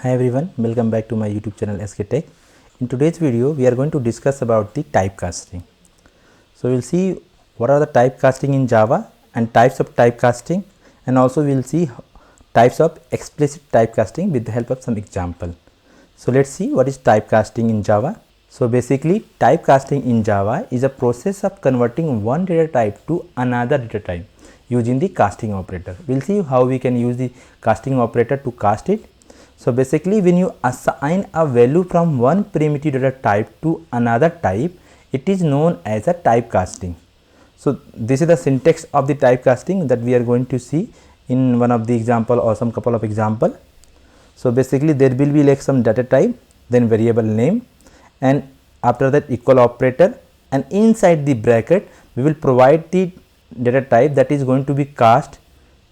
Hi everyone, welcome back to my YouTube channel SK Tech. In today's video, we are going to discuss about the typecasting. So we'll see what are the typecasting in Java and types of typecasting, and also we'll see types of explicit typecasting with the help of some example. So let's see what is typecasting in Java. So basically, typecasting in Java is a process of converting one data type to another data type using the casting operator. We'll see how we can use the casting operator to cast it. So basically, when you assign a value from one primitive data type to another type, it is known as a typecasting. So this is the syntax of the typecasting that we are going to see in one of the example or some couple of example. So basically, there will be like some data type, then variable name, and after that equal operator, and inside the bracket we will provide the data type that is going to be cast,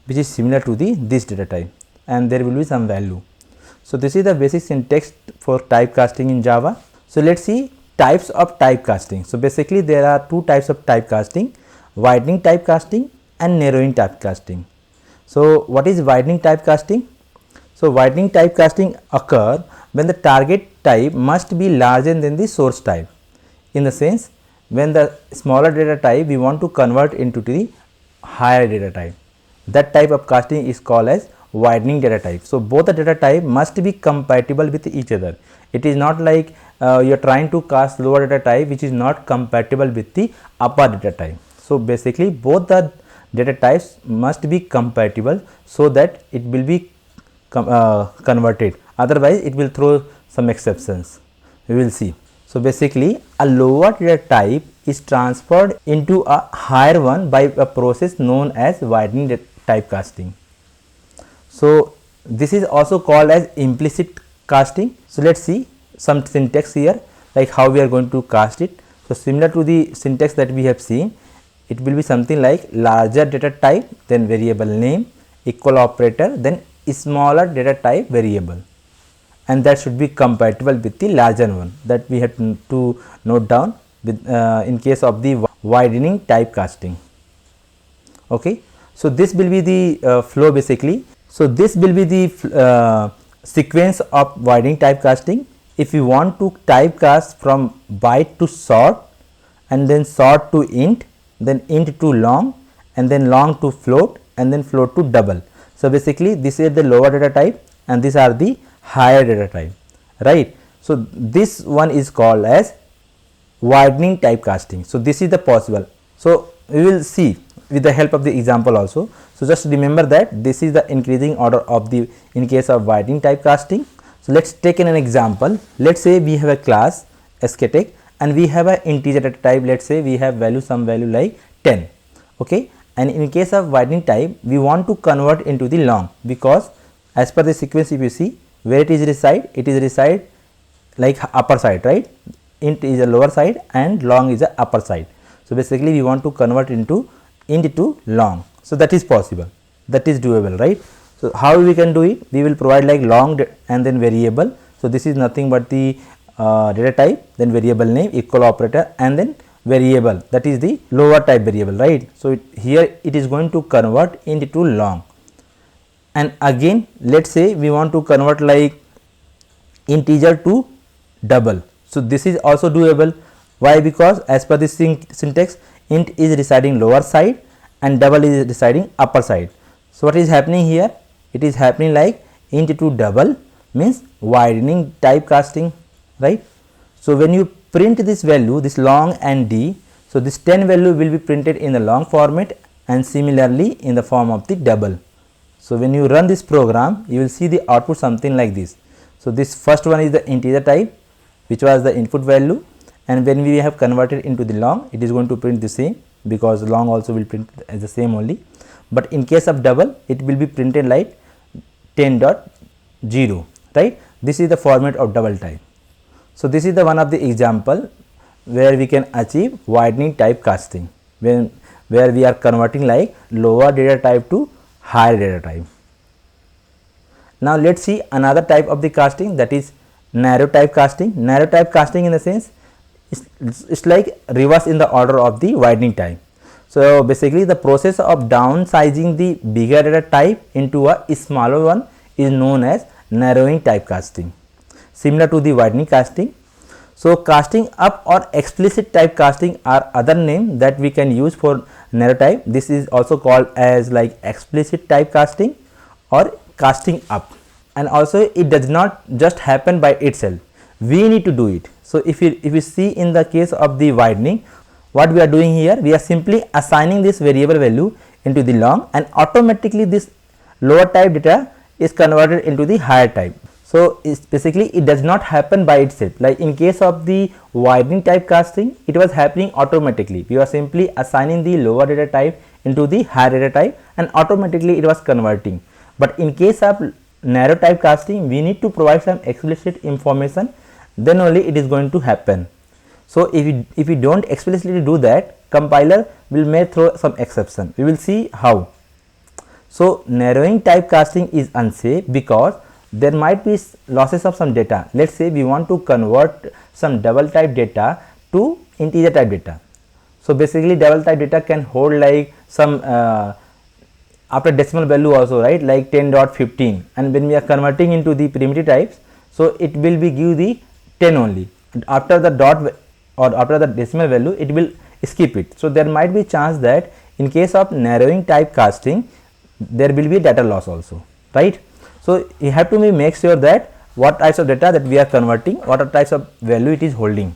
which is similar to this data type, and there will be some value. So this is the basic syntax for typecasting in Java. So let's see types of typecasting. So basically, there are two types of typecasting: widening typecasting and narrowing typecasting. So what is widening typecasting? So widening typecasting occur when the target type must be larger than the source type. In the sense, when the smaller data type we want to convert into the higher data type, that type of casting is called as widening data type. So both the data type must be compatible with each other. It is not like you are trying to cast lower data type which is not compatible with the upper data type. So basically, both the data types must be compatible so that it will be converted, otherwise it will throw some exceptions. We will see. So basically, a lower data type is transferred into a higher one by a process known as widening typecasting. So this is also called as implicit casting. So let's see some syntax here, like how we are going to cast it. So similar to the syntax that we have seen, it will be something like larger data type, then variable name, equal operator, then smaller data type variable, and that should be compatible with the larger one that we have to note down with in case of the widening typecasting. Okay, so this will be the flow basically. So this will be the sequence of widening typecasting. If you want to typecast from byte to short, and then short to int, then int to long, and then long to float, and then float to double. So basically, this is the lower data type and these are the higher data type, right? So this one is called as widening typecasting. So this is the possible. So we will see with the help of the example also. So just remember that this is the increasing order of the in case of widening typecasting. So let's take an example. Let's say we have a class SK Tech and we have an integer data type. Let's say we have value, some value like 10. Okay, and in case of widening type, we want to convert into the long, because as per the sequence, if you see where it is reside like upper side, right? Int is a lower side and long is a upper side. So basically, we want to convert into int to long. So that is possible, that is doable, right? So how we can do it? We will provide like long and then variable. So this is nothing but the data type, then variable name, equal operator, and then variable, that is the lower type variable, right? So here it is going to convert into long. And again, let's say we want to convert like integer to double. So this is also doable. Why? Because as per the syntax, int is residing lower side and double is residing upper side. So what is happening here? It is happening like int to double means widening typecasting, right? So when you print this value, this long and d, so this 10 value will be printed in the long format and similarly in the form of the double. So when you run this program, you will see the output something like this. So this first one is the integer type, which was the input value, and when we have converted into the long, it is going to print the same, because long also will print as the same only. But in case of double, it will be printed like 10.0, right? This is the format of double type. So this is the one of the example where we can achieve widening typecasting, where we are converting like lower data type to higher data type. Now let's see another type of the casting, that is narrow typecasting. Narrow typecasting in the sense it's like reverse in the order of the widening type. So basically, the process of downsizing the bigger data type into a smaller one is known as narrowing typecasting, similar to the widening casting. So casting up or explicit typecasting are other name that we can use for narrow type. This is also called as like explicit typecasting or casting up. And also it does not just happen by itself, we need to do it. So if you see in the case of the widening, what we are doing here, we are simply assigning this variable value into the long, and automatically this lower type data is converted into the higher type. So basically it does not happen by itself. Like in case of the widening typecasting, it was happening automatically. We are simply assigning the lower data type into the higher data type, and automatically it was converting. But in case of narrow typecasting, we need to provide some explicit information, then only it is going to happen. So if we don't explicitly do that, compiler may throw some exception. We will see how. So narrowing typecasting is unsafe because there might be losses of some data. Let's say we want to convert some double type data to integer type data. So basically double type data can hold like some after decimal value also, right, like 10.15, and when we are converting into the primitive types, so it will be give the 10 only, and after the dot or after the decimal value it will skip it. So there might be chance that in case of narrowing typecasting there will be data loss also, right. So you have to make sure that what types of data that we are converting, what are types of value it is holding.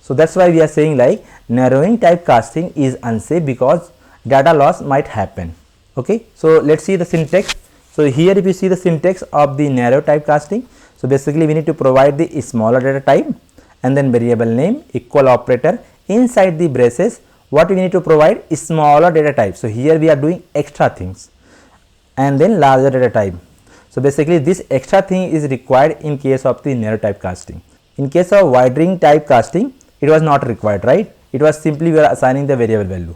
So that's why we are saying like narrowing typecasting is unsafe because data loss might happen. Okay, so let's see the syntax. So here if you see the syntax of the narrow typecasting, so basically we need to provide the smaller data type and then variable name equal operator inside the braces. What we need to provide is smaller data type. So here we are doing extra things, and then larger data type. So basically this extra thing is required in case of the narrow typecasting. In case of widening typecasting, it was not required, right? It was simply we are assigning the variable value.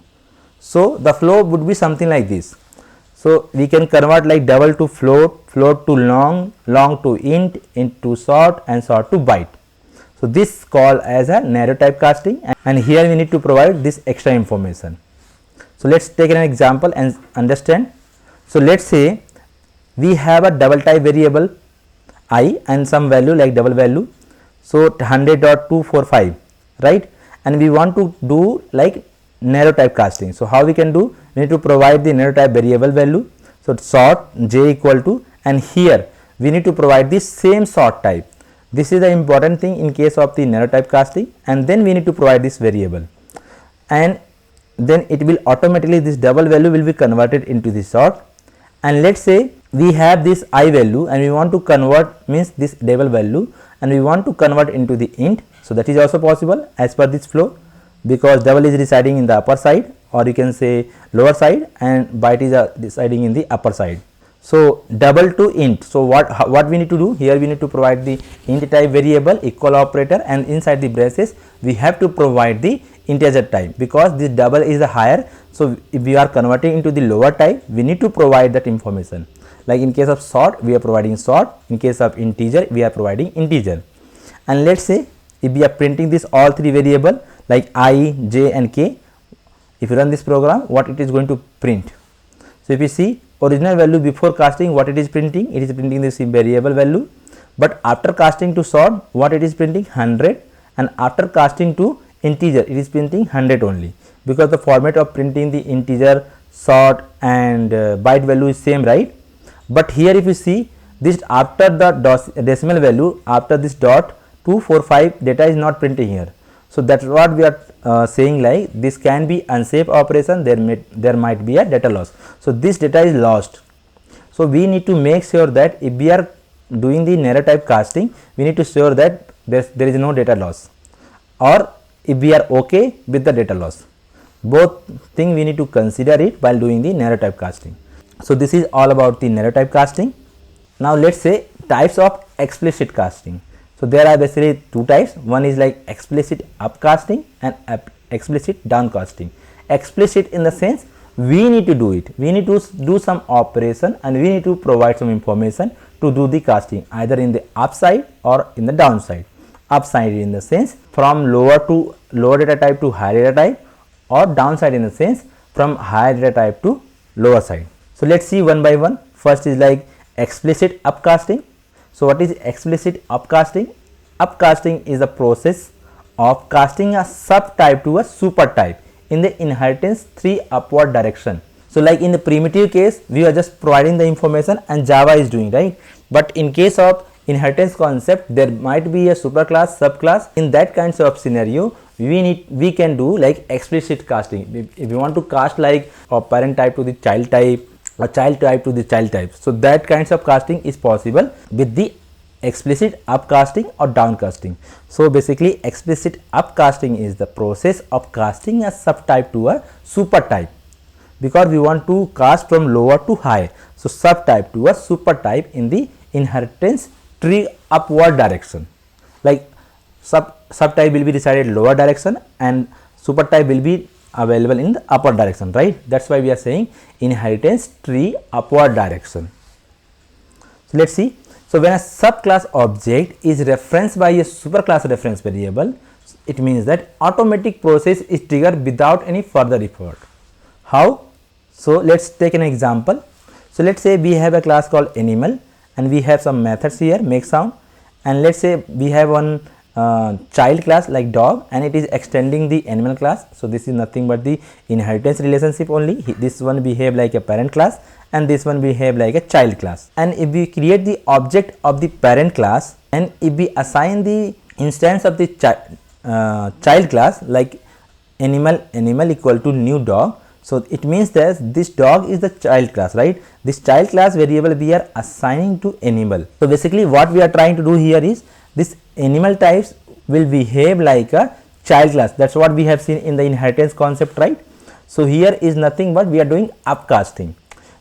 So the flow would be something like this. So we can convert like double to float, float to long, long to int, int to short, and short to byte. So this called as a narrow typecasting, and here we need to provide this extra information. So let's take an example and understand. So let's say we have a double type variable I and some value like double value, so 100.245, right, and we want to do like narrow typecasting. So how we can do? We need to provide the narrow type variable value, so sort j equal to, and here we need to provide the same sort type. This is the important thing in case of the narrow typecasting, and then we need to provide this variable, and then it will automatically, this double value will be converted into the sort. And let's say we have this I value and we want to convert, means this double value, and we want to convert into the int. So that is also possible as per this flow, because double is residing in the upper side, or you can say lower side, and byte is residing in the upper side. So double to int. So what we need to do here, we need to provide the int type variable equal operator, and inside the braces we have to provide the integer type, because this double is the higher. So if we are converting into the lower type, we need to provide that information. Like in case of sort, we are providing sort. In case of integer, we are providing integer. And let's say if we are printing this all three variable like I, j, and k, if you run this program, what it is going to print. So if you see original value before casting, what it is printing, it is printing this variable value, but after casting to sort, what it is printing 100, and after casting to integer, it is printing 100 only, because the format of printing the integer, sort, and byte value is same, right? But here if you see this, after the decimal value, after this dot 245, data is not printing here. So that's what we are saying, like this can be unsafe operation, there might be a data loss. So this data is lost. So we need to make sure that if we are doing the narrow typecasting, we need to sure that there is no data loss, or if we are okay with the data loss. Both thing we need to consider it while doing the narrow typecasting. So this is all about the narrow typecasting. Now let's say types of explicit casting. So there are basically two types. One is like explicit upcasting and explicit downcasting. Explicit in the sense we need to do it. We need to do some operation and we need to provide some information to do the casting, either in the upside or in the downside. Upside in the sense from lower data type to higher data type, or downside in the sense from higher data type to lower side. So let's see one by one. First is like explicit upcasting. So what is explicit upcasting? Upcasting is the process of casting a subtype to a supertype in the inheritance 3 upward direction. So like in the primitive case, we are just providing the information and Java is doing, right? But in case of inheritance concept, there might be a superclass, subclass. In that kinds of scenario, we can do like explicit casting. If you want to cast like a parent type to the child type, a child type to the child type, so that kinds of casting is possible with the explicit upcasting or downcasting. So basically explicit upcasting is the process of casting a subtype to a supertype, because we want to cast from lower to high. So subtype to a supertype in the inheritance tree upward direction. Like subtype will be decided lower direction and supertype will be available in the upper direction, right? That's why we are saying inheritance tree upward direction. So let's see. So when a subclass object is referenced by a superclass reference variable, it means that automatic process is triggered without any further effort. How? So let's take an example. So let's say we have a class called animal and we have some methods here, make sound, and let's say we have one child class like dog and it is extending the animal class. So this is nothing but the inheritance relationship only. This one behave like a parent class and this one behave like a child class. And if we create the object of the parent class and if we assign the instance of the child class like animal equal to new dog, so it means that this dog is the child class, right? This child class variable we are assigning to animal. So basically what we are trying to do here is this animal types will behave like a child class. That's what we have seen in the inheritance concept, right? So here is nothing but we are doing upcasting.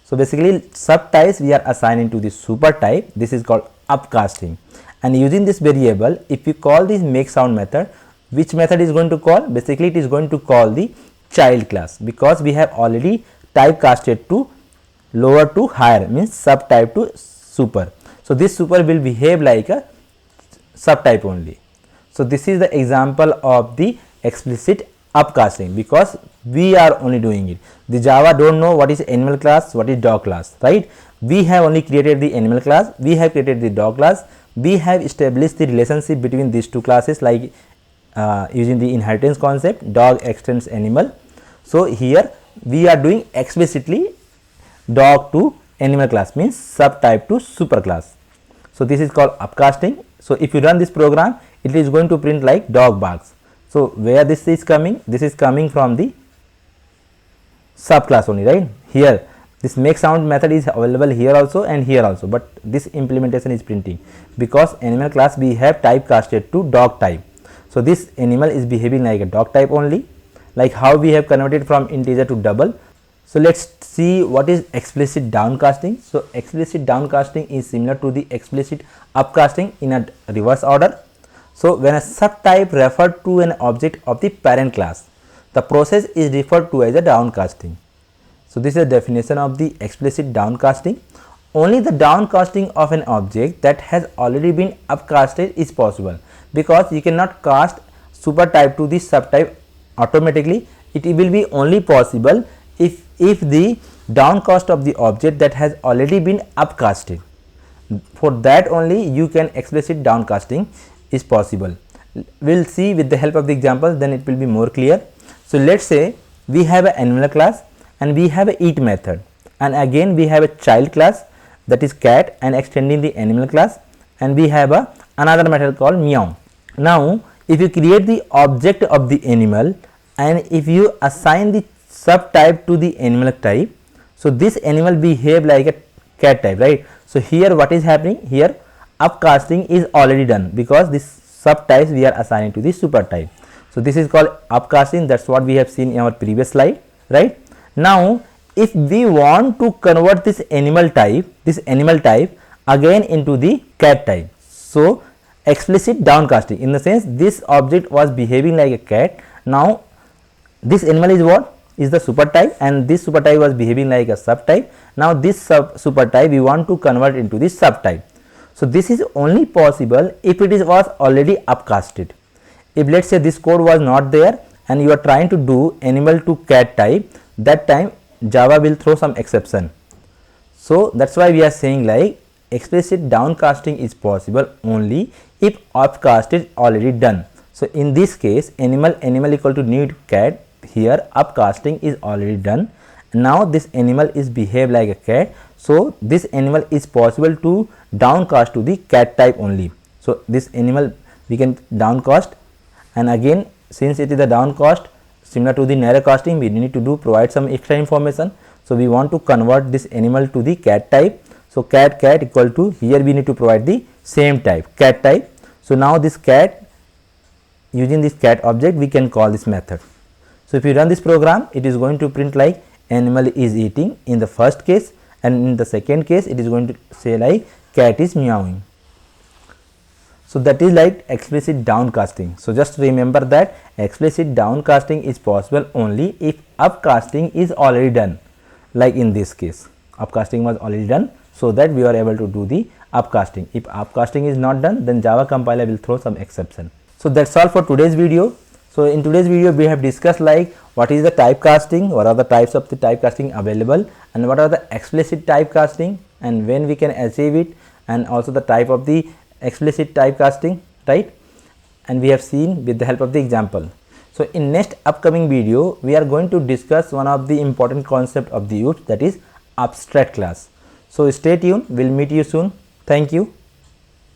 So basically subtypes we are assigning to the super type. This is called upcasting. And using this variable, if you call this make sound method, which method is going to call? Basically it is going to call the child class, because we have already typecasted to lower to higher, means subtype to super. So this super will behave like a subtype only. So this is the example of the explicit upcasting, because we are only doing it. The Java don't know what is animal class, what is dog class, right? We have only created the animal class, we have created the dog class, we have established the relationship between these two classes like using the inheritance concept, dog extends animal. So here we are doing explicitly dog to animal class, means subtype to super class. So this is called upcasting. So if you run this program, it is going to print like dog barks. So where this is coming? This is coming from the subclass only, right? Here this make sound method is available here also and here also, but this implementation is printing because animal class we have typecasted to dog type. So this animal is behaving like a dog type only, like how we have converted from integer to double. So let's see what is explicit downcasting. So explicit downcasting is similar to the explicit upcasting in a reverse order. So when a subtype referred to an object of the parent class, the process is referred to as a downcasting. So this is the definition of the explicit downcasting. Only the downcasting of an object that has already been upcasted is possible, because you cannot cast supertype to the subtype automatically. It will be only possible if the downcast of the object that has already been upcasted. For that only you can explicit downcasting is possible. We'll see with the help of the example, then it will be more clear. So let's say we have an animal class and we have a eat method, and again we have a child class that is cat and extending the animal class, and we have another method called meow. Now if you create the object of the animal and if you assign the subtype to the animal type, so this animal behave like a cat type, right? So here what is happening? Here upcasting is already done because this subtypes we are assigning to the super type. So this is called upcasting. That's what we have seen in our previous slide, right? Now if we want to convert this animal type again into the cat type, so explicit downcasting, in the sense this object was behaving like a cat. Now this animal is what? Is the super type, and this super type was behaving like a subtype. Now this super type we want to convert into this subtype. So this is only possible if it was already upcasted. If let's say this code was not there and you are trying to do animal to cat type, that time Java will throw some exception. So that's why we are saying like explicit downcasting is possible only if upcast is already done. So in this case, animal equal to new cat, here upcasting is already done. Now this animal is behave like a cat, so this animal is possible to downcast to the cat type only. So this animal we can downcast, and again since it is the downcast similar to the narrow casting, we need to provide some extra information. So we want to convert this animal to the cat type. So cat equal to, here we need to provide the same type, cat type. So now this cat, using this cat object we can call this method. So if you run this program, it is going to print like animal is eating in the first case, and in the second case it is going to say like cat is meowing. So that is like explicit downcasting. So just remember that explicit downcasting is possible only if upcasting is already done. Like in this case, upcasting was already done, so that we are able to do the upcasting. If upcasting is not done, then Java compiler will throw some exception. So that's all for today's video. So in today's video we have discussed like what is the typecasting, what are the types of the typecasting available, and what are the explicit typecasting and when we can achieve it, and also the type of the explicit typecasting, right? And we have seen with the help of the example. So in next upcoming video we are going to discuss one of the important concept of the use, that is abstract class. So stay tuned, we'll meet you soon. Thank you.